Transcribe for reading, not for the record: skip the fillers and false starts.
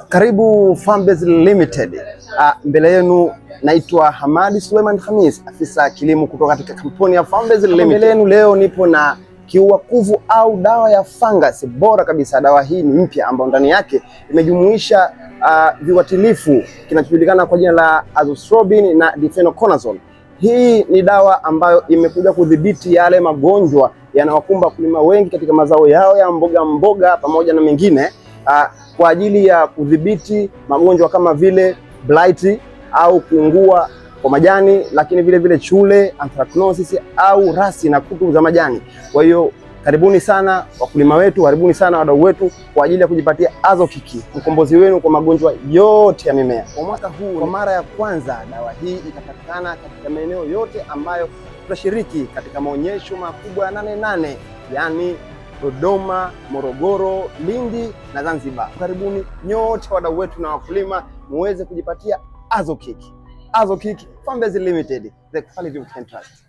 Karibu Farmbase Limited. Mbele yenu naitwa Hamadi Suleiman Khamis, afisa kilimo kutoka katika kampuni ya Farmbase Limited. Mbele yenu leo nipo na kiua kuvu au dawa ya fungus bora kabisa. Dawa hii ni mpya ambayo ndani yake imejumuisha viuatilifu kinachojulikana kwa jina la azostrobin na difenoconazole. Hii ni dawa ambayo imekuja kudhibiti yale magonjwa yanayokumba wakulima wengi katika mazao yao ya mboga pamoja na mengine, kwa ajili ya kudhibiti magonjwa kama vile blight au kuungua kwa majani, lakini vile chule, anthracnosis au rasi na kutu za majani. Kwa hiyo karibuni sana wakulima wetu, karibuni sana wadau wetu kwa ajili ya kujipatia Azokiki, mkombozi wenu kwa magonjwa yote ya mimea. Kwa mwaka huu kwa mara ya kwanza dawa hii itapatikana katika maeneo yote ambayo tutashiriki katika maonyesho makubwa ya 88, yani Dodoma, Morogoro, Lindi na Zanzibar. Karibuni nyote wadau wetu na wakulima muweze kujipatia Azokiki. Azokiki, Farmbase Limited, the quality we can trust.